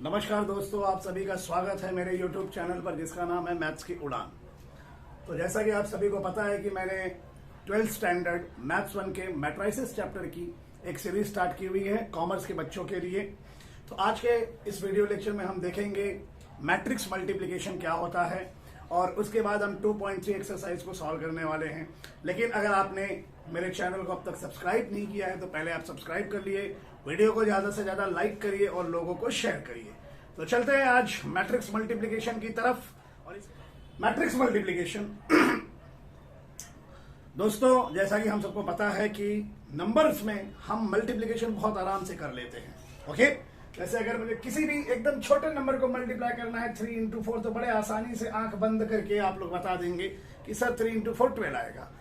नमस्कार दोस्तों, आप सभी का स्वागत है मेरे YouTube चैनल पर जिसका नाम है मैथ्स की उड़ान। तो जैसा कि आप सभी को पता है कि मैंने 12th स्टैंडर्ड मैथ्स 1 के मैट्रिसेस चैप्टर की एक सीरीज स्टार्ट की हुई है कॉमर्स के बच्चों के लिए। तो आज के इस वीडियो लेक्चर में हम देखेंगे मैट्रिक्स मल्टीप्लिकेशन क्या होता है और उसके बाद हम 2.3 एक्सरसाइज को सॉल्व करने वाले हैं। लेकिन अगर आपने मेरे चैनल को अब तक सब्सक्राइब नहीं किया है तो पहले आप सब्सक्राइब कर लिए, वीडियो को ज्यादा से ज्यादा लाइक करिए और लोगों को शेयर करिए। तो चलते हैं आज मैट्रिक्स मल्टीप्लिकेशन की तरफ। और मैट्रिक्स मल्टीप्लिकेशन दोस्तों, जैसा कि हम सबको पता है कि नंबर्स में हम मल्टीप्लिकेशन बहुत आराम से कर लेते हैं। ओके, जैसे अगर मुझे किसी भी एकदम छोटे नंबर को मल्टीप्लाई करना है 3 इंटू 4 तो बड़े आसानी से आंख बंद करके आप लोग बता देंगे कि सर 3 इंटू 4 12 आएगा।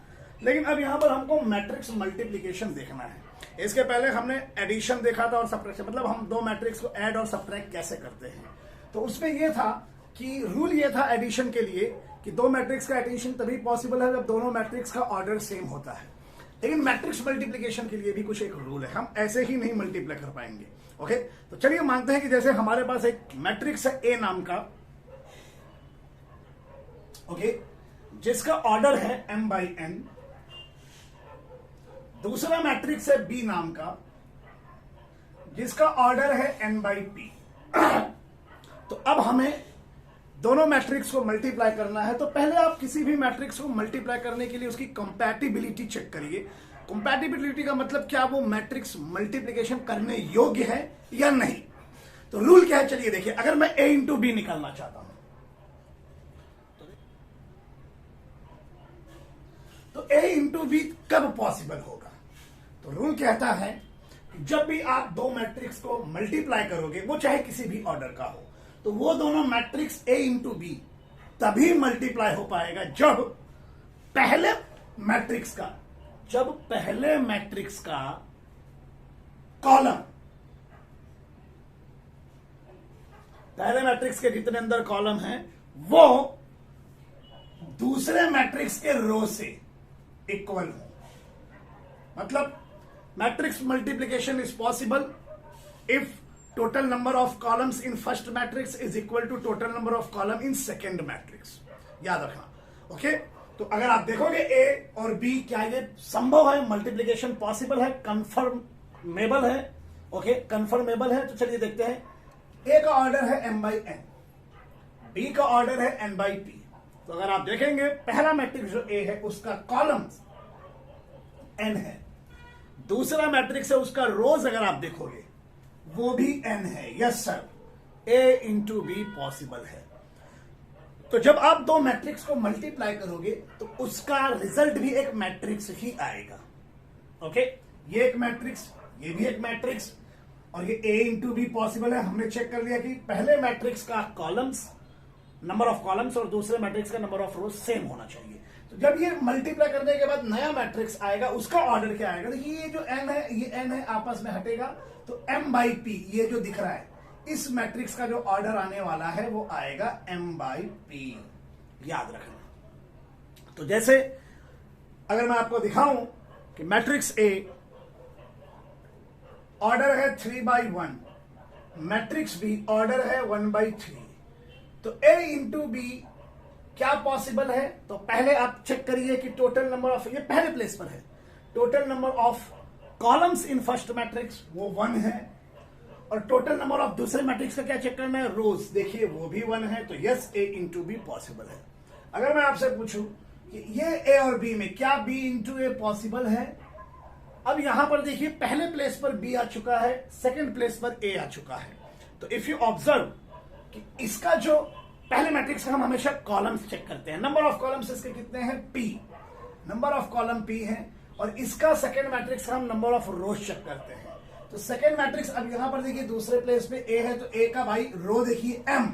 लेकिन अब यहां पर हमको मैट्रिक्स मल्टीप्लिकेशन देखना है। इसके पहले हमने एडिशन देखा था और सब्ट्रैक्शन, मतलब हम दो मैट्रिक्स को ऐड और सब्ट्रैक्ट कैसे करते हैं। तो उसमें यह था कि रूल ये था एडिशन के लिए कि दो मैट्रिक्स का एडिशन तभी पॉसिबल है जब दोनों मैट्रिक्स का ऑर्डर सेम होता है। लेकिन मैट्रिक्स मल्टीप्लिकेशन के लिए भी कुछ एक रूल है, हम ऐसे ही नहीं मल्टीप्लाई कर पाएंगे। ओके, तो चलिए मानते हैं कि जैसे हमारे पास एक मैट्रिक्स है ए नाम का, ओके, जिसका ऑर्डर है m/n। दूसरा मैट्रिक्स है बी नाम का जिसका ऑर्डर है n/p। तो अब हमें दोनों मैट्रिक्स को मल्टीप्लाई करना है। तो पहले आप किसी भी मैट्रिक्स को मल्टीप्लाई करने के लिए उसकी कंपैटिबिलिटी चेक करिए। कंपैटिबिलिटी का मतलब क्या, वो मैट्रिक्स मल्टीप्लिकेशन करने योग्य है या नहीं। तो रूल क्या है, चलिए देखिए। अगर मैं a इंटू बी निकालना चाहता हूं तो a इंटू बी कब पॉसिबल होगा। तो रूल कहता है कि जब भी आप दो मैट्रिक्स को मल्टीप्लाई करोगे, वो चाहे किसी भी ऑर्डर का हो, तो वो दोनों मैट्रिक्स a इंटू बी तभी मल्टीप्लाई हो पाएगा जब पहले मैट्रिक्स का कॉलम, पहले मैट्रिक्स के जितने अंदर कॉलम हैं वो दूसरे मैट्रिक्स के रो से इक्वल हो। मतलब matrix multiplication is possible if total number of columns in first matrix is equal to total number of column in second matrix। याद रखना। ओके, तो अगर आप देखोगे a और b, क्या ये संभव है, मल्टीप्लिकेशन पॉसिबल है, कंफर्मेबल है। ओके, कंफर्मेबल है। तो चलिए देखते हैं। a का ऑर्डर है m/n, b का ऑर्डर है n/p। तो अगर आप देखेंगे पहला मैट्रिक्स जो a है उसका कॉलम्स n है, दूसरा मैट्रिक्स है उसका रोज अगर आप देखोगे वो भी n है। Yes sir, a into be possible है। तो जब आप दो मैट्रिक्स को मल्टीप्लाई करोगे तो उसका रिजल्ट भी एक मैट्रिक्स ही आएगा। ओके, ये एक मैट्रिक्स, ये भी एक मैट्रिक्स, और ये a इंटू बी पॉसिबल है। हमने चेक कर लिया कि पहले मैट्रिक्स का कॉलम्स, नंबर ऑफ कॉलम्स, और दूसरे मैट्रिक्स का नंबर ऑफ रोज सेम होना चाहिए। तो जब ये मल्टीप्लाई करने के बाद नया मैट्रिक्स आएगा, उसका ऑर्डर क्या आएगा। देखिए ये जो n है, ये n है, आपस में हटेगा तो m/p, ये जो दिख रहा है, इस मैट्रिक्स का जो ऑर्डर आने वाला है वो आएगा m/p। याद रखना। तो जैसे अगर मैं आपको दिखाऊं कि मैट्रिक्स A ऑर्डर है 3/1, मैट्रिक्स B ऑर्डर है 1/3, तो A इंटू बी क्या पॉसिबल है। तो पहले आप चेक करिए कि टोटल नंबर ऑफ, ये पहले प्लेस पर है, total number of columns in first matrix वो 1 है, और टोटल नंबर ऑफ दूसरे मैट्रिक्स का क्या चेक करना है, रोज, देखिए वो भी 1 है। तो yes, a into be possible है। अगर मैं आपसे पूछूं कि ये a और b में क्या b इंटू ए पॉसिबल है, अब यहां पर देखिए पहले प्लेस पर b आ चुका है, सेकेंड प्लेस पर a आ चुका है। तो इफ यू ऑब्जर्व कि इसका जो पहले मैट्रिक्स का हम हमेशा कॉलम्स चेक करते हैं, नंबर ऑफ कॉलम्स इसके कितने हैं, p, number of column p है, और इसका सेकेंड मैट्रिक्स का हम नंबर ऑफ रोज चेक करते हैं। तो सेकेंड मैट्रिक्स, अब यहां पर देखिए दूसरे प्लेस पे a है, तो a का भाई रो देखिए m,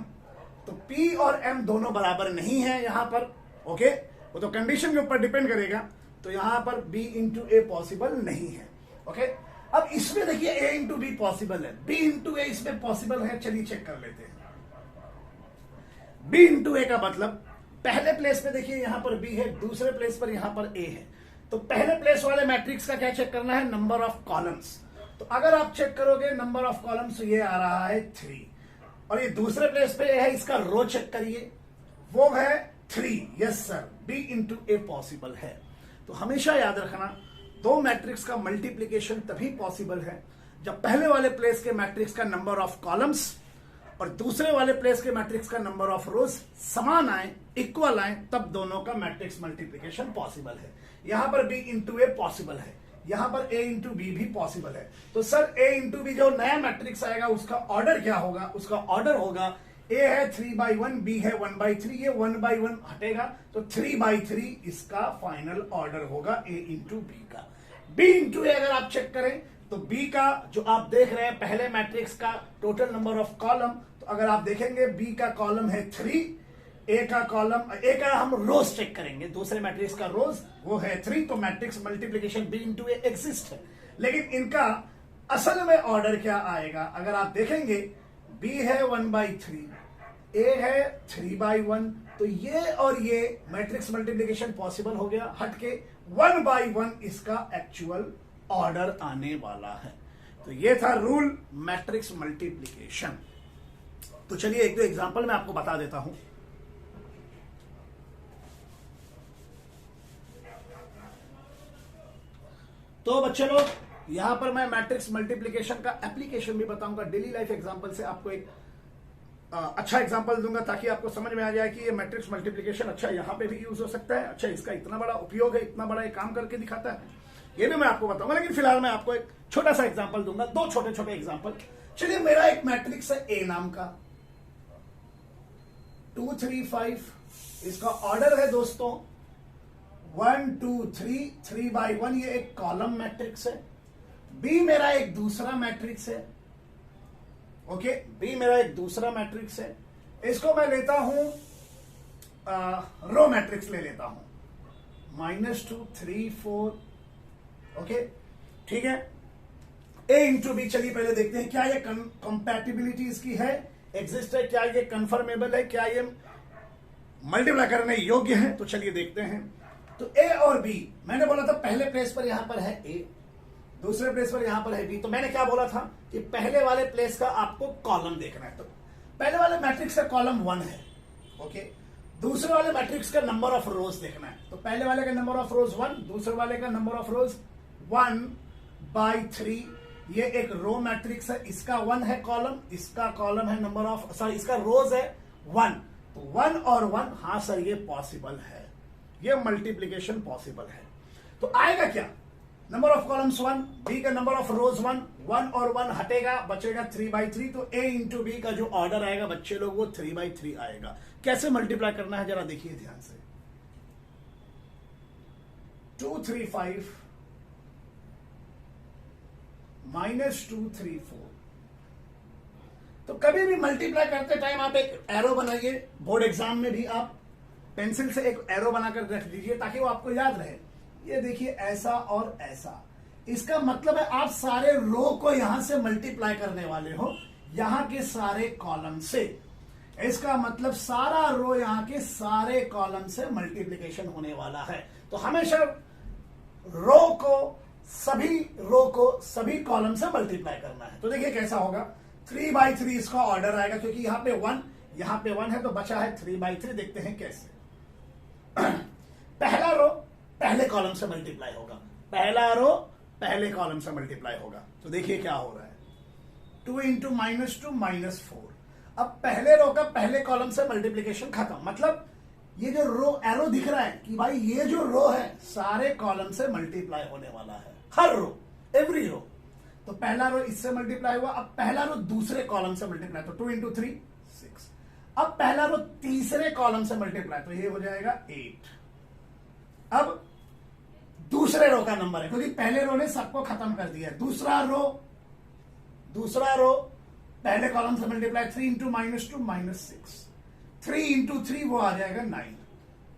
तो p और m दोनों बराबर नहीं है यहां पर। ओके, वो तो कंडीशन के ऊपर डिपेंड करेगा। तो यहां पर b इंटू ए पॉसिबल नहीं है। ओके, अब इसमें देखिए a इंटू बी पॉसिबल है, b इंटू ए इसमें पॉसिबल है। चलिए चेक कर लेते हैं। b इंटू ए का मतलब पहले प्लेस पे देखिए यहां पर b है, दूसरे प्लेस पर यहां पर a है। तो पहले प्लेस वाले मैट्रिक्स का क्या चेक करना है, नंबर ऑफ कॉलम्स। तो अगर आप चेक करोगे नंबर ऑफ कॉलम्स, ये आ रहा है 3, और ये दूसरे प्लेस पे है, इसका रो चेक करिए, वो है 3। Yes sir, B into A possible है। तो हमेशा याद रखना, दो मैट्रिक्स का मल्टीप्लीकेशन तभी पॉसिबल है जब पहले वाले प्लेस के मैट्रिक्स का नंबर ऑफ कॉलम्स और दूसरे वाले प्लेस के मैट्रिक्स का नंबर ऑफ रोज समान आए, इक्वल आए, तब दोनों का मैट्रिक्स मल्टीप्लीकेशन पॉसिबल है। यहां पर बी इंटू ए पॉसिबल है, यहां पर ए इंटू बी भी पॉसिबल है। तो सर ए इंटू बी जो नया मैट्रिक्स आएगा उसका ऑर्डर क्या होगा? उसका ऑर्डर होगा, ए है 3/1, बी है 1/3, ये 1/1 हटेगा तो 3/3 इसका फाइनल ऑर्डर होगा ए इंटू बी का। बी इंटू ए अगर आप चेक करें तो बी का जो आप देख रहे हैं पहले मैट्रिक्स का टोटल नंबर ऑफ कॉलम, तो अगर आप देखेंगे बी का कॉलम है 3, ए का कॉलम, ए का हम रोज चेक करेंगे, दूसरे मैट्रिक्स का रोज वो है 3, तो मैट्रिक्स मल्टीप्लीकेशन बी इंटू ए एग्जिस्ट है। लेकिन इनका असल में ऑर्डर क्या आएगा? अगर आप देखेंगे बी है 1/3, ए है 3/1, तो ये और ये मैट्रिक्स मल्टीप्लीकेशन पॉसिबल हो गया, हटके 1/1 इसका एक्चुअल ऑर्डर आने वाला है। तो ये था रूल मैट्रिक्स मल्टीप्लीकेशन। तो चलिए एक दो एग्जांपल मैं आपको बता देता हूं। तो बच्चे लोग, यहां पर मैं मैट्रिक्स मल्टीप्लीकेशन का एप्लीकेशन भी बताऊंगा, डेली लाइफ एग्जांपल से आपको एक अच्छा एग्जांपल दूंगा ताकि आपको समझ में आ जाए कि ये मैट्रिक्स मल्टीप्लीकेशन अच्छा यहां पे भी यूज हो सकता है, अच्छा इसका इतना बड़ा उपयोग है, इतना बड़ा ये काम करके दिखाता है, ये भी मैं आपको बताऊंगा। लेकिन फिलहाल मैं आपको एक छोटा सा एग्जांपल दूंगा, दो छोटे छोटे एग्जांपल। चलिए, मेरा एक मैट्रिक्स है ए नाम का, 2 3 5, इसका ऑर्डर है दोस्तों 1 2 3, 3/1, ये एक कॉलम मैट्रिक्स है। बी मेरा एक दूसरा मैट्रिक्स है, ओके, बी मेरा एक दूसरा मैट्रिक्स है, इसको मैं लेता हूं रो मैट्रिक्स ले लेता हूं, -2 3 4, ओके, ठीक है। ए इंटू बी, चलिए पहले देखते हैं क्या ये कंपैटिबिलिटी इसकी है, एग्जिस्ट है, क्या ये कंफर्मेबल है, क्या ये मल्टीप्लाई करने योग्य है। तो चलिए देखते हैं। तो ए और बी, मैंने बोला था पहले प्लेस पर यहां पर है ए, दूसरे प्लेस पर यहां पर है बी। तो मैंने क्या बोला था कि पहले वाले प्लेस का आपको कॉलम देखना है। तो पहले वाले मैट्रिक्स का कॉलम 1 है, ओके, दूसरे वाले मैट्रिक्स का नंबर ऑफ रोज देखना है। तो पहले वाले का नंबर ऑफ रोज 1, दूसरे वाले का नंबर ऑफ रोज 1/3, ये एक रो मैट्रिक्स है, इसका 1 है कॉलम, इसका कॉलम है नंबर ऑफ, सॉरी इसका रोज है 1, तो 1 और 1, हाँ सर ये पॉसिबल है, ये मल्टीप्लीकेशन पॉसिबल है। तो आएगा क्या? नंबर ऑफ कॉलम्स 1, बी का नंबर ऑफ रोज 1, 1 और 1 हटेगा, बचेगा 3/3, तो ए इंटू बी का जो ऑर्डर आएगा बच्चे लोग वो 3/3 आएगा। कैसे मल्टीप्लाई करना है जरा देखिए ध्यान से। 2 3 5 -2 3 4। तो कभी भी मल्टीप्लाई करते टाइम आप एक एरो बनाइए, बोर्ड एग्जाम में भी आप पेंसिल से एक एरो बनाकर रख दीजिए ताकि वो आपको याद रहे। ये देखिए ऐसा और ऐसा, इसका मतलब है आप सारे रो को यहां से मल्टीप्लाई करने वाले हो, यहां के सारे कॉलम से। इसका मतलब सारा रो यहां के सारे कॉलम से मल्टीप्लीकेशन होने वाला है। तो हमेशा रो को सभी कॉलम से मल्टीप्लाई करना है। तो देखिए कैसा होगा, 3/3 इसका ऑर्डर आएगा, क्योंकि यहां पे 1 है तो बचा है 3/3। देखते हैं कैसे। पहला रो पहले कॉलम से मल्टीप्लाई होगा, पहला रो पहले कॉलम से मल्टीप्लाई होगा। तो देखिए क्या हो रहा है, 2 इंटू -2 -4। अब पहले रो का पहले कॉलम से मल्टीप्लीकेशन खत्म, मतलब ये जो रो एरो दिख रहा है कि भाई ये जो रो है सारे कॉलम से मल्टीप्लाई होने वाला है, हर रो, एवरी रो। तो पहला रो इससे मल्टीप्लाई हुआ, अब पहला रो दूसरे कॉलम से मल्टीप्लाई, तो 2 इंटू 3 6। अब पहला रो तीसरे कॉलम से मल्टीप्लाई, तो ये हो जाएगा 8। अब दूसरे रो का नंबर है, क्योंकि पहले रो ने सबको खत्म कर दिया। दूसरा रो पहले कॉलम से मल्टीप्लाई, 3 इंटू -2 -6, 3 इंटू 3 वो आ जाएगा 9,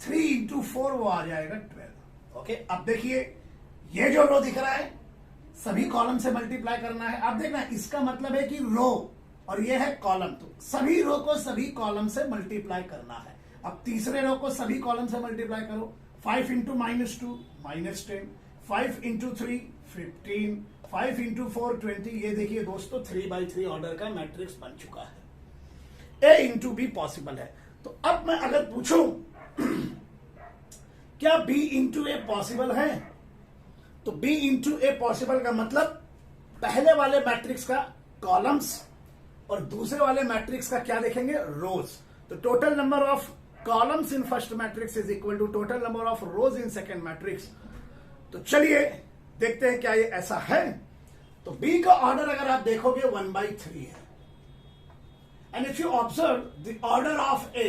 3 इंटू 4 वो आ जाएगा 12। ओके, अब देखिए ये जो रो दिख रहा है सभी कॉलम से मल्टीप्लाई करना है। अब देखना, इसका मतलब है कि रो और ये है कॉलम, तो सभी रो को सभी कॉलम से मल्टीप्लाई करना है। अब तीसरे रो को सभी कॉलम से मल्टीप्लाई करो, 5 इंटू -2 -10, 5 इंटू 3 15, 5 इंटू 4 20। ये देखिए दोस्तों 3/3 ऑर्डर का मैट्रिक्स बन चुका है। ए इंटू बी पॉसिबल है। तो अब मैं अगर पूछूं क्या बी इंटू ए पॉसिबल है, तो बी इंटू ए पॉसिबल का मतलब पहले वाले मैट्रिक्स का कॉलम्स और दूसरे वाले मैट्रिक्स का क्या देखेंगे, रोज। तो total number of columns in first matrix is equal to total number of rows in second matrix. तो चलिए देखते हैं क्या ये ऐसा है। तो बी का ऑर्डर अगर आप देखोगे 1/3 है, and if you observe the order of A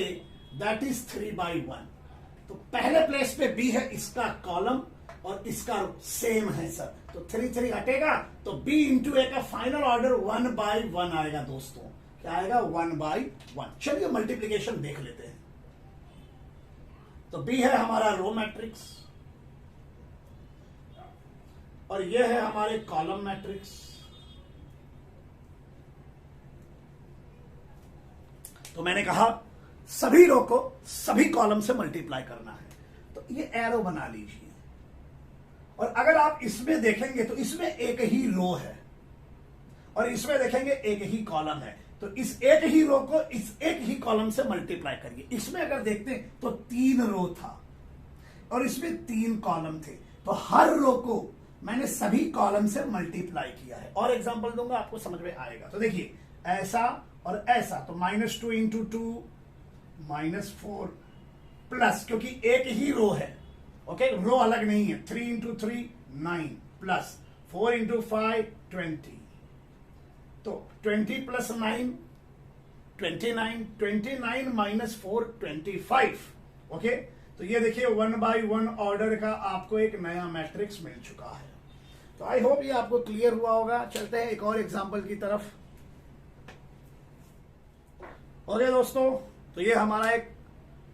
that is 3/1। तो पहले प्लेस पे बी है, इसका कॉलम और इसका सेम है सर, तो 3 हटेगा, तो बी इंटू ए का फाइनल ऑर्डर 1/1 आएगा दोस्तों। क्या आएगा, 1/1। चलिए मल्टीप्लीकेशन देख लेते हैं। तो बी है हमारा रो मैट्रिक्स और ये है हमारे कॉलम मैट्रिक्स। तो मैंने कहा सभी रो को सभी कॉलम से मल्टीप्लाई करना है, तो ये एरो बना लीजिए। और अगर आप इसमें देखेंगे तो इसमें एक ही रो है और इसमें देखेंगे एक ही कॉलम है, तो इस एक ही रो को इस एक ही कॉलम से मल्टीप्लाई करिए। इसमें अगर देखते हैं तो 3 रो था और इसमें 3 कॉलम थे, तो हर रो को मैंने सभी कॉलम से मल्टीप्लाई किया है। और एग्जांपल दूंगा आपको समझ में आएगा। तो देखिए ऐसा और ऐसा, तो -2 इंटू 2 -4 प्लस, क्योंकि एक ही रो है, ओके, रो अलग नहीं है। 3 इंटू 3 9 प्लस 4 इंटू 5 20, तो 20 प्लस 9 29, 29 माइनस 4 25, ओके। तो ये देखिए 1/1 ऑर्डर का आपको एक नया मैट्रिक्स मिल चुका है। तो आई होप ये आपको क्लियर हुआ होगा। चलते हैं एक और एग्जांपल की तरफ। ओके दोस्तों, तो ये हमारा एक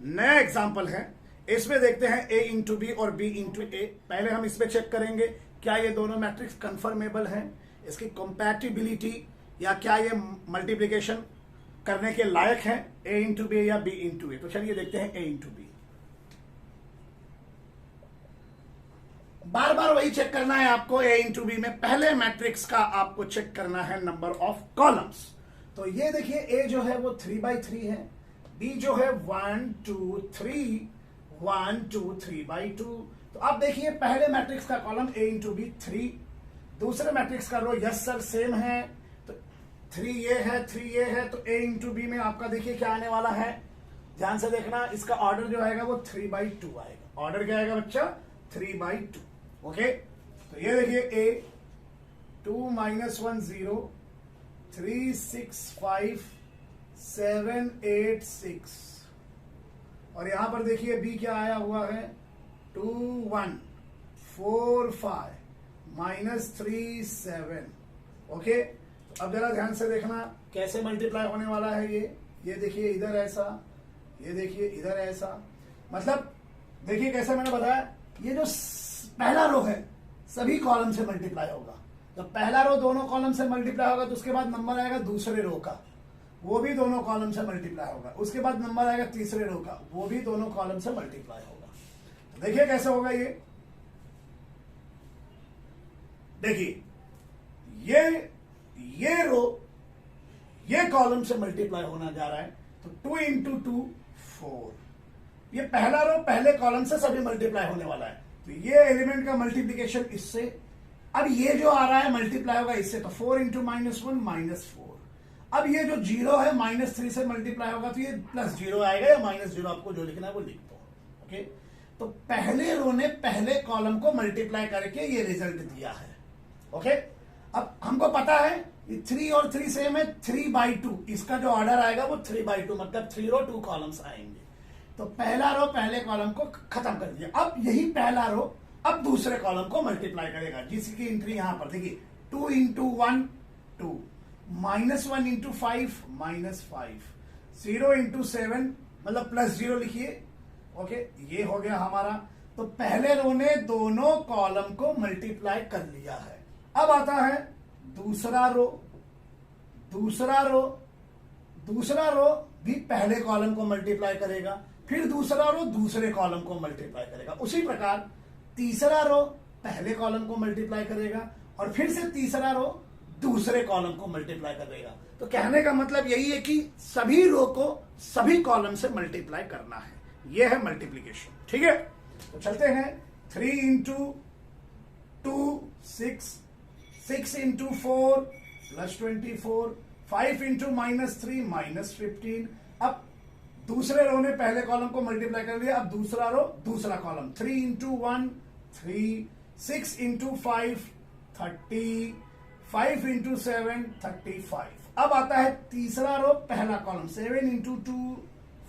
नया एग्जांपल है। इसमें देखते हैं a इंटू बी और b इंटू ए। पहले हम इसमें चेक करेंगे क्या ये दोनों मैट्रिक्स कंफर्मेबल हैं, इसकी कंपैटिबिलिटी, या क्या ये मल्टीप्लिकेशन करने के लायक है, a इंटू बी या b इंटू ए। तो चलिए देखते हैं a इंटू बी। बार बार वही चेक करना है आपको। a इंटू बी में पहले मैट्रिक्स का आपको चेक करना है नंबर ऑफ कॉलम्स। तो ये देखिए a जो है वो 3/3 है, b जो है 1 2 3 1 2 3/2। तो आप देखिए पहले मैट्रिक्स का कॉलम a इंटू बी 3, दूसरे मैट्रिक्स का रो यस सर सेम है, तो 3 ये है 3 ये है, तो a इंटू बी में आपका देखिए क्या आने वाला है, ध्यान से देखना। इसका ऑर्डर जो आएगा वो 3/2 आएगा। ऑर्डर क्या आएगा बच्चा, 3/2, ओके। तो ये देखिए a 2 - 1 0 3 6 5 7 8 6, और यहां पर देखिए b क्या आया हुआ है 2 1 4 5 -3 7, ओके। तो अब जरा ध्यान से देखना कैसे मल्टीप्लाई होने वाला है ये देखिए इधर ऐसा, ये देखिए इधर ऐसा, मतलब देखिए कैसे मैंने बताया, ये जो पहला रो है सभी कॉलम से मल्टीप्लाई होगा। जब पहला रो दोनों कॉलम से मल्टीप्लाई होगा तो उसके बाद नंबर आएगा दूसरे रो का, वो भी दोनों कॉलम से मल्टीप्लाई होगा। उसके बाद नंबर आएगा तीसरे रो का, वो भी दोनों कॉलम से मल्टीप्लाई होगा। तो देखिए कैसे होगा ये, देखिए ये रो ये कॉलम से मल्टीप्लाई होना जा रहा है, तो 2 इंटू 2 4, ये पहला रो पहले कॉलम से सभी मल्टीप्लाई होने वाला है। तो ये एलिमेंट का मल्टीप्लीकेशन इससे, अब ये जो आ रहा है मल्टीप्लाई होगा इससे, तो 4 इंटू -1 -4। अब ये जो 0 है -3 से मल्टीप्लाई होगा, तो ये +0 आएगा या -0, आपको जो लिखना है वो लिख दो, ओके। तो पहले रो ने पहले कॉलम को मल्टीप्लाई करके ये रिजल्ट दिया है, ओके। अब हमको पता है ये 3 और 3 सेम है, 3/2, इसका जो ऑर्डर आएगा वो 3/2, मतलब 3 रो 2 कॉलम्स आएंगे। तो पहला रो पहले कॉलम को खत्म कर दिया। अब यही पहला रो अब दूसरे कॉलम को मल्टीप्लाई करेगा, जिसकी एंट्री यहां पर देखिए 2 इंटू 1 2 -1 इंटू 5 -5 0 इंटू 7, मतलब +0 लिखिए, ओके। ये हो गया हमारा। तो पहले रो ने दोनों कॉलम को मल्टीप्लाई कर लिया है। अब आता है दूसरा रो भी पहले कॉलम को मल्टीप्लाई करेगा, फिर दूसरा रो दूसरे कॉलम को मल्टीप्लाई करेगा। उसी प्रकार तीसरा रो पहले कॉलम को मल्टीप्लाई करेगा और फिर से तीसरा रो दूसरे कॉलम को मल्टीप्लाई कर देगा। तो कहने का मतलब यही है कि सभी रो को सभी कॉलम से मल्टीप्लाई करना है, यह है मल्टीप्लीकेशन। ठीक है, तो चलते हैं। 3 इंटू 2 6, 6 इंटू 4 प्लस 24, 5 इंटू -3 -15। अब दूसरे रो ने पहले कॉलम को मल्टीप्लाई कर दिया, अब दूसरा रो दूसरा कॉलम। 3 into 1 3, 6 into 5 30, 5 into 7 35। अब आता है तीसरा रो पहला column. 7 into 2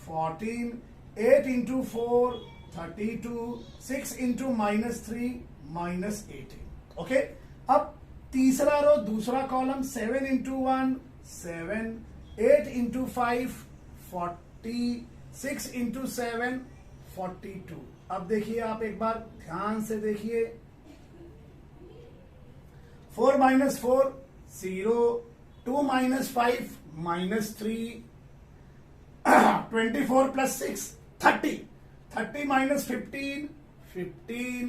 14, 8 into 4 32, 6 into -3 -18। Okay, अब तीसरा रो दूसरा कॉलम। 7 into 1 7, 8 into 5 40, 6 into 7 42। अब देखिए आप एक बार ध्यान से देखिए। 4 - 4 0, 2 - 5 -3, 24 + 6 30, 30 - 15 15,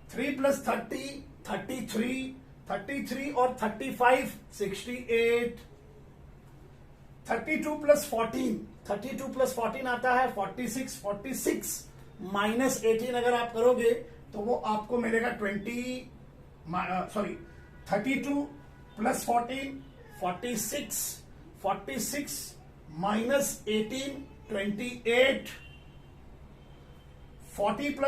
3 + 30 33, 33 और 35 68, 32 + 14, 32 + 14 आता है 46, 46 - 18 अगर आप करोगे तो वो आपको मिलेगा 32 + 14 46, 46 - 18 28, 40 +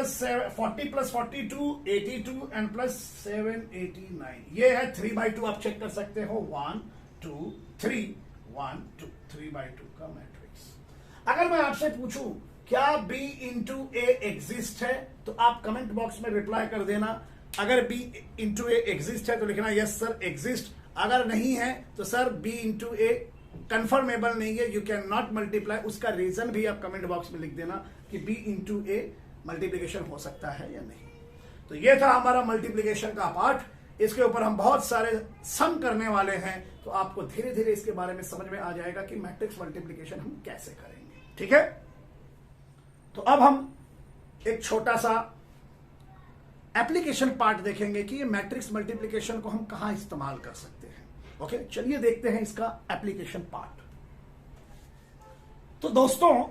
42 82 एंड +7 89। ये है 3/2। आप चेक कर सकते हो 1 2 3 1 2 3/2 का मैट्रिक्स। अगर मैं आपसे पूछूं क्या B इंटू ए एग्जिस्ट है तो आप कमेंट बॉक्स में रिप्लाई कर देना। अगर B इंटू ए एग्जिस्ट है तो लिखना यस सर एग्जिस्ट। अगर नहीं है तो सर B इंटू ए कंफर्मेबल नहीं है, यू कैन नॉट मल्टीप्लाई। उसका रीजन भी आप कमेंट बॉक्स में लिख देना कि B इंटू ए मल्टीप्लीकेशन हो सकता है या नहीं। तो ये था हमारा मल्टीप्लीकेशन का पार्ट। इसके ऊपर हम बहुत सारे सम करने वाले हैं, तो आपको धीरे धीरे इसके बारे में समझ में आ जाएगा कि मैट्रिक्स मल्टीप्लीकेशन हम कैसे करेंगे। ठीक है, तो अब हम एक छोटा सा एप्लीकेशन पार्ट देखेंगे कि ये मैट्रिक्स मल्टीप्लीकेशन को हम कहां इस्तेमाल कर सकते हैं। ओके, चलिए देखते हैं इसका एप्लीकेशन पार्ट। तो दोस्तों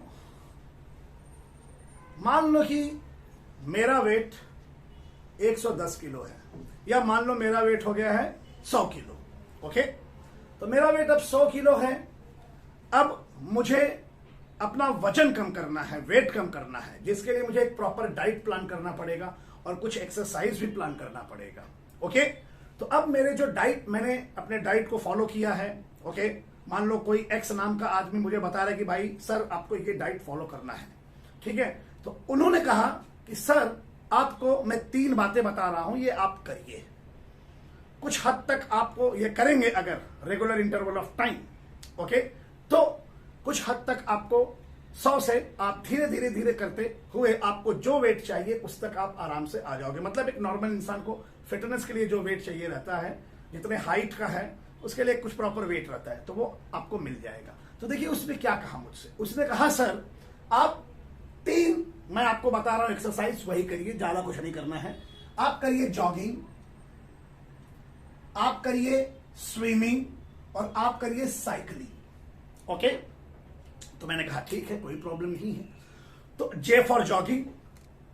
मान लो कि मेरा वेट 110 किलो है, या मान लो मेरा वेट हो गया है 100 किलो। ओके, तो मेरा वेट अब 100 किलो है। अब मुझे अपना वजन कम करना है, वेट कम करना है, जिसके लिए मुझे एक प्रॉपर डाइट प्लान करना पड़ेगा और कुछ एक्सरसाइज भी प्लान करना पड़ेगा। ओके, तो अब मेरे जो डाइट, मैंने अपने डाइट को फॉलो किया है। ओके, मान लो कोई एक्स नाम का आदमी मुझे बता रहा है कि भाई सर आपको ये डाइट फॉलो करना है। ठीक है, तो उन्होंने कहा कि सर आपको मैं 3 बातें बता रहा हूं, ये आप करिए। कुछ हद तक आपको ये करेंगे अगर regular interval of time. Okay, तो कुछ हद तक आपको 100 से आप धीरे धीरे धीरे करते हुए आपको जो वेट चाहिए उस तक आप आराम से आ जाओगे। मतलब एक नॉर्मल इंसान को फिटनेस के लिए जो वेट चाहिए रहता है, जितने हाइट का है उसके लिए कुछ प्रॉपर वेट रहता है, तो वो आपको मिल जाएगा। तो देखिए उसने क्या कहा मुझसे, उसने कहा सर आप 3, मैं आपको बता रहा हूं एक्सरसाइज, वही करिए, ज्यादा कुछ नहीं करना है। आप करिए जॉगिंग, आप करिए स्विमिंग और आप करिए साइकिलिंग। ओके, तो मैंने कहा ठीक है, कोई प्रॉब्लम नहीं है। तो J for jogging,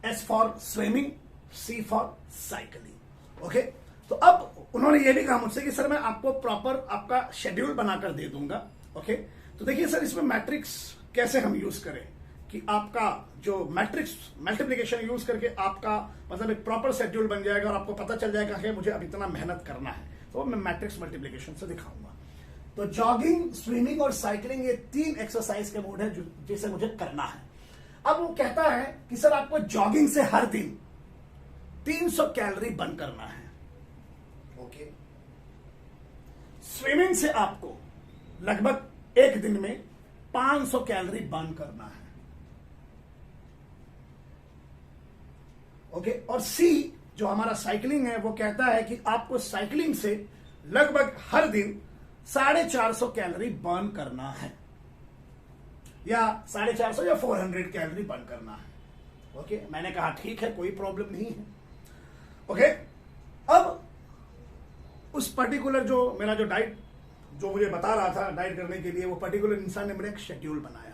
S for swimming, C for cycling. Okay, तो अब उन्होंने ये भी कहा मुझसे कि सर मैं आपको प्रॉपर आपका शेड्यूल बनाकर दे दूंगा। ओके, तो देखिए सर इसमें मैट्रिक्स कैसे हम यूज करें कि आपका जो मैट्रिक्स मल्टीप्लिकेशन यूज करके आपका मतलब एक प्रॉपर शेड्यूल बन जाएगा और आपको पता चल जाएगा कि मुझे अब इतना मेहनत करना है। तो मैं मैट्रिक्स मल्टीप्लिकेशन से दिखाऊंगा। तो जॉगिंग, स्विमिंग और साइकिलिंग, ये 3 एक्सरसाइज के मोड है जिसे मुझे करना है। अब वो कहता है कि सर आपको जॉगिंग से हर दिन 300 कैलोरी बर्न करना है। ओके, स्विमिंग से आपको लगभग एक दिन में 500 कैलोरी बर्न करना है। ओके, और सी जो हमारा साइकिलिंग है वो कहता है कि आपको साइकिलिंग से लगभग हर दिन 450 कैलोरी बर्न करना है, या 450 या 400 कैलोरी बर्न करना है। ओके, मैंने कहा ठीक है, कोई प्रॉब्लम नहीं है। ओके, अब उस पर्टिकुलर जो मेरा जो डाइट जो मुझे बता रहा था डाइट करने के लिए, वो पर्टिकुलर इंसान ने मेरा एक शेड्यूल बनाया।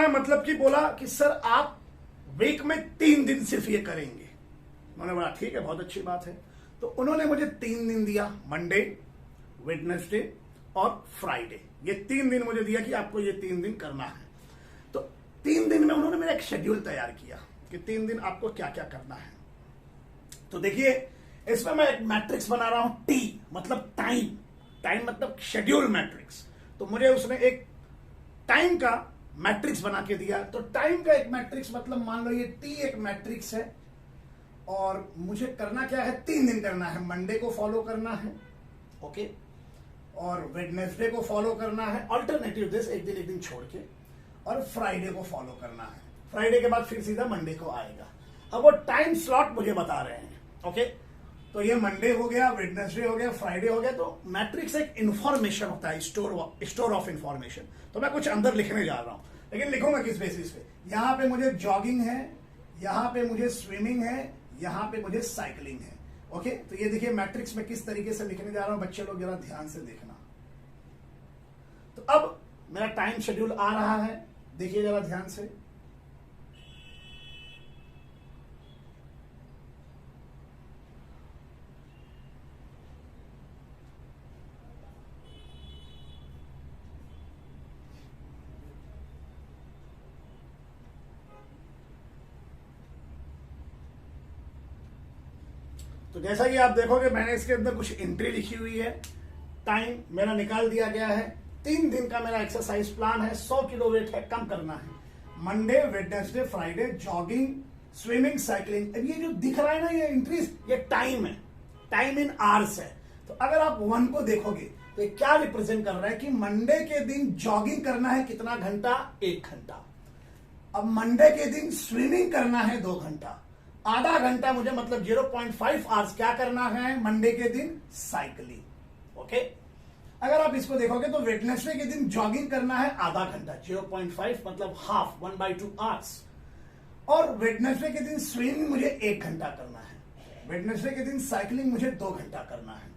मतलब कि बोला कि सर आप वीक में 3 दिन सिर्फ ये करेंगे। मैंने बोला ठीक है, बहुत अच्छी बात है। तो उन्होंने मुझे 3 दिन दिया, मंडे, वेडनेसडे और फ्राइडे। ये 3 दिन मुझे दिया कि आपको ये 3 दिन करना है। तो 3 दिन में उन्होंने मेरा एक शेड्यूल तैयार किया कि 3 दिन आपको क्या क्या करना है। तो देखिए इसमें मैं एक मैट्रिक्स बना रहा हूं, टी मतलब टाइम मतलब शेड्यूल मैट्रिक्स। तो मुझे उसने एक टाइम का मैट्रिक्स बना के दिया। तो टाइम का एक मैट्रिक्स मतलब मान लो ये टी एक मैट्रिक्स है और मुझे करना क्या है, 3 दिन करना है। मंडे को फॉलो करना है, ओके, और वेडनेसडे को फॉलो करना है, अल्टरनेटिव दिस, एक दिन छोड़ के, और फ्राइडे को फॉलो करना है। फ्राइडे के बाद फिर सीधा मंडे को आएगा। अब वो टाइम स्लॉट मुझे बता रहे हैं, ओके। तो ये मंडे हो गया, वेडनेसडे हो गया, फ्राइडे हो गया। तो मैट्रिक्स एक इंफॉर्मेशन होता है, स्टोर ऑफ इंफॉर्मेशन। तो मैं कुछ अंदर लिखने जा रहा हूं, लेकिन लिखूंगा किस बेसिस पे। यहां पे मुझे जॉगिंग है, यहां पे मुझे स्विमिंग है, यहां पे मुझे साइकिलिंग है, ओके। तो ये देखिए मैट्रिक्स में किस तरीके से लिखने जा रहा हूं, बच्चे लोग जरा ध्यान से देखना। तो अब मेरा टाइम शेड्यूल आ रहा है, देखिए जरा ध्यान से। तो जैसा कि आप देखोगे मैंने इसके अंदर कुछ एंट्री लिखी हुई है। टाइम मेरा निकाल दिया गया है। 3 दिन का मेरा एक्सरसाइज प्लान है। 100 किलो वेट है, कम करना है। Monday, Wednesday, Friday jogging, swimming, cycling. अब ये जो दिख रहा है ना, ये इंक्रीज, ये टाइम है, टाइम इन आवर्स है। तो अगर आप 1 को देखोगे तो ये क्या रिप्रेजेंट कर रहा है कि मंडे के दिन जॉगिंग करना है कितना घंटा, 1 घंटा। अब मंडे के दिन स्विमिंग करना है 2 घंटा। आधा घंटा मुझे मतलब 0.5 आवर्स क्या करना है मंडे के दिन, साइकिलिंग, ओके। अगर आप इसको देखोगे तो वेडनेसडे के दिन जॉगिंग करना है आधा घंटा, 0.5 मतलब हाफ, 1/2 आवर्स। और वेडनेसडे के दिन स्विमिंग मुझे 1 घंटा करना है। वेडनेसडे के दिन साइकिलिंग मुझे 2 घंटा करना है।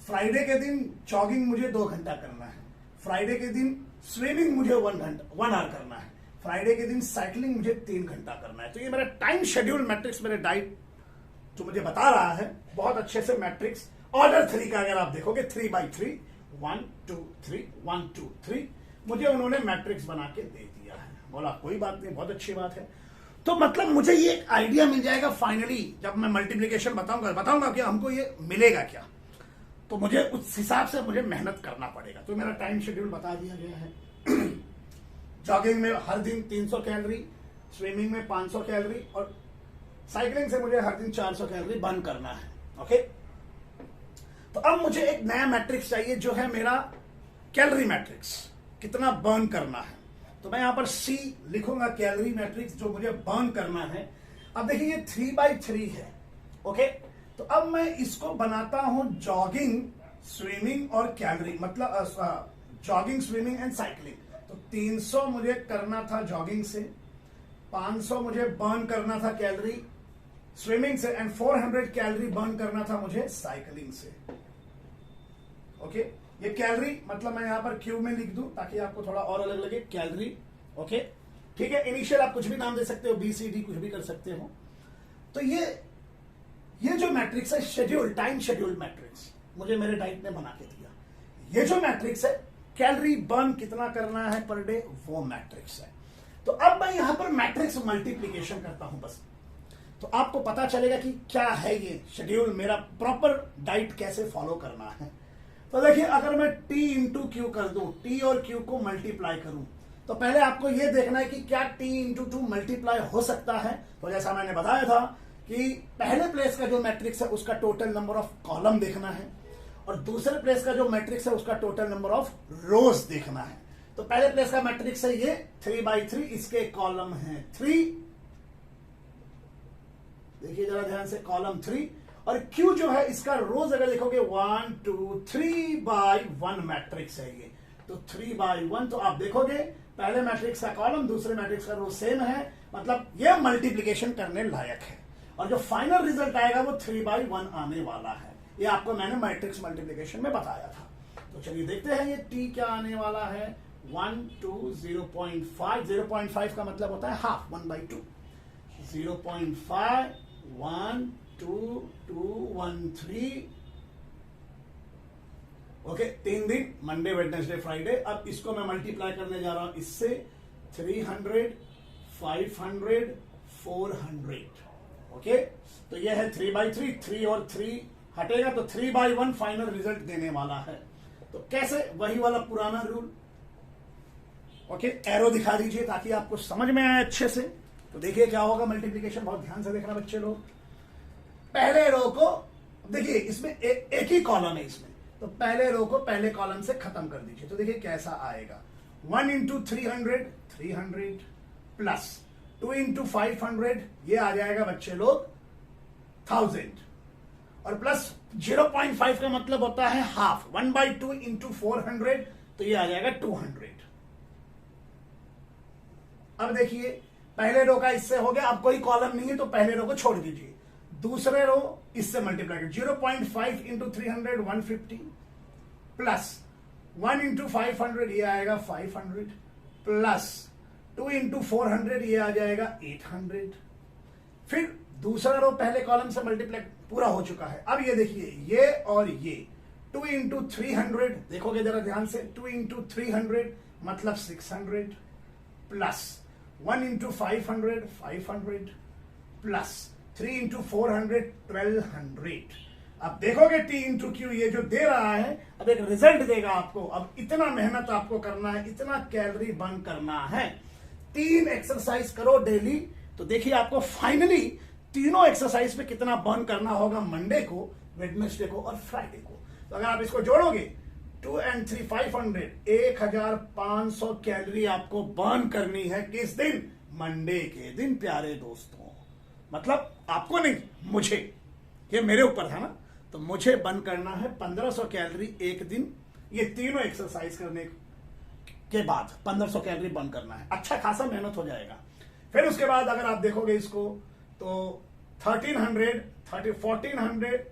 फ्राइडे के दिन जॉगिंग मुझे 2 घंटा करना है। फ्राइडे के दिन स्विमिंग मुझे 1 आवर करना है। फ्राइडे के दिन साइकिलिंग मुझे 3 घंटा करना है। तो ये मेरा टाइम शेड्यूल मैट्रिक्स, मेरे डाइट जो मुझे बता रहा है बहुत अच्छे से मैट्रिक्स। ऑर्डर 3 का अगर आप देखोगे 3/3, 1 2 3, 1 2 3, मुझे उन्होंने मैट्रिक्स बना के दे दिया है। बोला कोई बात नहीं, बहुत अच्छी बात है। तो मतलब मुझे ये एक आइडिया मिल जाएगा फाइनली, जब मैं मल्टीप्लीकेशन बताऊंगा कि हमको ये मिलेगा क्या। तो मुझे उस हिसाब से मुझे मेहनत करना पड़ेगा। तो मेरा टाइम शेड्यूल बता दिया गया है। जॉगिंग में हर दिन 300 कैलोरी, स्विमिंग में 500 कैलोरी, और साइकिलिंग से मुझे हर दिन 400 कैलोरी बर्न करना है, ओके। तो अब मुझे एक नया मैट्रिक्स चाहिए जो है मेरा कैलोरी मैट्रिक्स, कितना बर्न करना है। तो मैं यहां पर C लिखूंगा, कैलोरी मैट्रिक्स जो मुझे बर्न करना है। अब देखिए ये 3/3 है, ओके। तो अब मैं इसको बनाता हूं जॉगिंग, स्विमिंग और कैलोरी, मतलब जॉगिंग, स्विमिंग एंड साइकिलिंग। तो 300 मुझे करना था जॉगिंग से, 500 मुझे बर्न करना था कैलोरी स्विमिंग से, एंड 400 कैलोरी बर्न करना था मुझे साइकिलिंग से, ओके। ये कैलोरी मतलब मैं यहां पर क्यूब में लिख दूं ताकि आपको थोड़ा और अलग लगे, कैलोरी, ओके। ठीक है, इनिशियल आप कुछ भी नाम दे सकते हो, BCD कुछ भी कर सकते हो। तो ये जो मैट्रिक्स है शेड्यूल, टाइम शेड्यूल मैट्रिक्स, मुझे मेरे डाइट ने बना के दिया। ये जो मैट्रिक्स है कैलोरी बर्न कितना करना है पर डे, वो मैट्रिक्स है। तो अब मैं यहां पर मैट्रिक्स मल्टीप्लीकेशन करता हूं बस, तो आपको पता चलेगा कि क्या है ये शेड्यूल, मेरा प्रॉपर डाइट कैसे फॉलो करना है। तो देखिए अगर मैं T इंटू क्यू कर दूं, T और Q को मल्टीप्लाई करूं, तो पहले आपको यह देखना है कि क्या T इंटू 2 मल्टीप्लाई हो सकता है। तो जैसा मैंने बताया था कि पहले प्लेस का जो मैट्रिक्स है उसका टोटल नंबर ऑफ कॉलम देखना है, और दूसरे प्लेस का जो मैट्रिक्स है उसका टोटल नंबर ऑफ रोज देखना है। तो पहले प्लेस का मैट्रिक्स है ये 3/3, इसके कॉलम है 3, देखिए जरा ध्यान से, कॉलम 3। और Q जो है इसका रोज अगर लिखोगे 1 2 3/1 मैट्रिक्स है ये, तो 3/1। तो आप देखोगे पहले मैट्रिक्स का कॉलम, दूसरे मैट्रिक्स का रो सेम है, मतलब ये मल्टीप्लीकेशन करने लायक है। और जो फाइनल रिजल्ट आएगा वो 3/1 आने वाला है। ये आपको मैंने मैट्रिक्स मल्टीप्लिकेशन में बताया था। तो चलिए देखते हैं ये t क्या आने वाला है। 1 2 0.5, 0.5 का मतलब होता है हाफ, 1/2। 0.5 1 2 2 1 3। ओके, 3 दिन, मंडे वेडनेसडे फ्राइडे। अब इसको मैं मल्टीप्लाई करने जा रहा हूं इससे, 300 500 400। ओके, तो यह है 3/3, 3 और 3 हटेगा तो 3/1 फाइनल रिजल्ट देने वाला है। तो कैसे, वही वाला पुराना रूल। ओके, एरो दिखा दीजिए ताकि आपको समझ में आए अच्छे से। तो देखिए क्या होगा मल्टीप्लिकेशन, बहुत ध्यान से देखना बच्चे लोग। पहले रो को देखिए, इसमें एक ही कॉलम है इसमें, तो पहले रो को पहले कॉलम से खत्म कर दीजिए। तो देखिए कैसा आएगा, 1 इंटू 300 300 प्लस 2 इंटू 500 ये आ जाएगा बच्चे लोग 1000, और प्लस 0.5 का मतलब होता है हाफ, 1/2 इंटू 400 तो ये आ जाएगा 200। अब देखिए पहले रो का इससे हो गया, अब कोई कॉलम नहीं है तो पहले रो को छोड़ दीजिए, दूसरे रो इससे मल्टीप्लाई कर 0.5 इंटू 300 150 प्लस 1 इंटू 500 ये आएगा 500 प्लस 2 इंटू 400 ये आ जाएगा 800। फिर दूसरा रो पहले कॉलम से मल्टीप्लाई पूरा हो चुका है। अब ये देखिए ये और ये 2 इंटू 300, देखोगे जरा ध्यान से, 2 इंटू 300 मतलब 600 प्लस 1 इंटू 500 500 प्लस 3 इंटू 400 1200। अब देखोगे टी इंटू क्यू ये जो दे रहा है, अब एक रिजल्ट देगा आपको। अब इतना मेहनत आपको करना है, इतना कैलोरी बर्न करना है, 3 एक्सरसाइज करो डेली। तो देखिए आपको फाइनली तीनों एक्सरसाइज पे कितना बर्न करना होगा मंडे को, वेडनेसडे को और फ्राइडे को। तो अगर आप इसको जोड़ोगे 2 and 3 500, 1500 कैलोरी आपको बर्न करनी है। किस दिन? मंडे के दिन प्यारे दोस्तों। मतलब आपको नहीं, मुझे, ये मेरे ऊपर था ना, तो मुझे बर्न करना है 1500 कैलोरी एक दिन। ये तीनों एक्सरसाइज करने के बाद 1500 कैलोरी बर्न करना है। अच्छा खासा मेहनत हो जाएगा। फिर उसके बाद अगर आप देखोगे इसको तो 1450,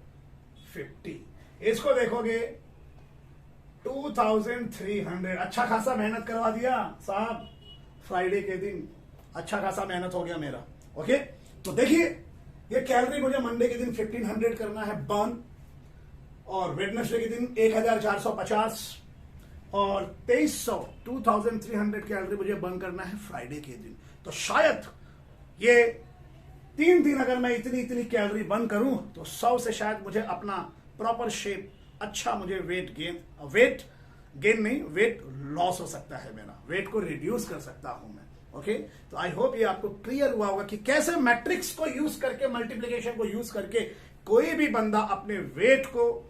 इसको देखोगे 2300। अच्छा खासा मेहनत करवा दिया साहब फ्राइडे के दिन, अच्छा खासा मेहनत हो गया मेरा। ओके, तो देखिए ये कैलोरी मुझे मंडे के दिन 1500 करना है बर्न, और वेडनेसडे के दिन 1450 और 2300 कैलोरी मुझे बर्न करना है फ्राइडे के दिन। तो शायद ये 3 दिन अगर मैं इतनी कैलोरी बर्न करूं तो 100 से शायद मुझे अपना प्रॉपर शेप, अच्छा मुझे वेट गेन नहीं, वेट लॉस हो सकता है, मेरा वेट को रिड्यूस कर सकता हूं मैं। ओके, तो आई होप ये आपको क्लियर हुआ होगा कि कैसे मैट्रिक्स को यूज करके, मल्टीप्लिकेशन को यूज करके कोई भी बंदा अपने वेट को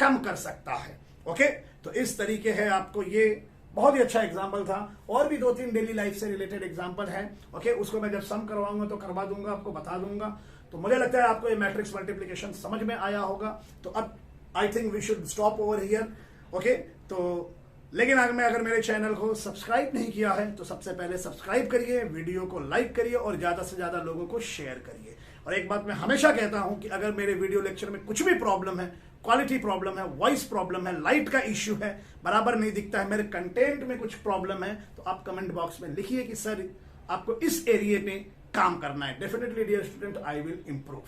कम कर सकता है। ओके, तो इस तरीके है, आपको ये बहुत ही अच्छा एग्जाम्पल था। और भी 2-3 डेली लाइफ से रिलेटेड एग्जाम्पल है। ओके, उसको मैं जब सम करवाऊंगा तो करवा दूंगा, आपको बता दूंगा। तो मुझे लगता है आपको ये मैट्रिक्स मल्टीप्लिकेशन समझ में आया होगा। तो अब I think we should stop over here. Okay, तो लेकिन अगर मेरे चैनल को सब्सक्राइब नहीं किया है तो सबसे पहले सब्सक्राइब करिए, वीडियो को लाइक करिए और ज्यादा से ज्यादा लोगों को शेयर करिए। और एक बात मैं हमेशा कहता हूं कि अगर मेरे वीडियो लेक्चर में कुछ भी प्रॉब्लम है, क्वालिटी प्रॉब्लम है, वॉइस प्रॉब्लम है, लाइट का इश्यू है, बराबर नहीं दिखता है, मेरे कंटेंट में कुछ प्रॉब्लम है, तो आप कमेंट बॉक्स में लिखिए कि सर आपको इस एरिया में काम करना है। Definitely dear student, I will improve.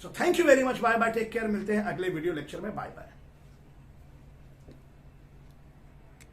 So thank you very much, bye bye, take care. मिलते हैं अगले वीडियो लेक्चर में, बाय बाय।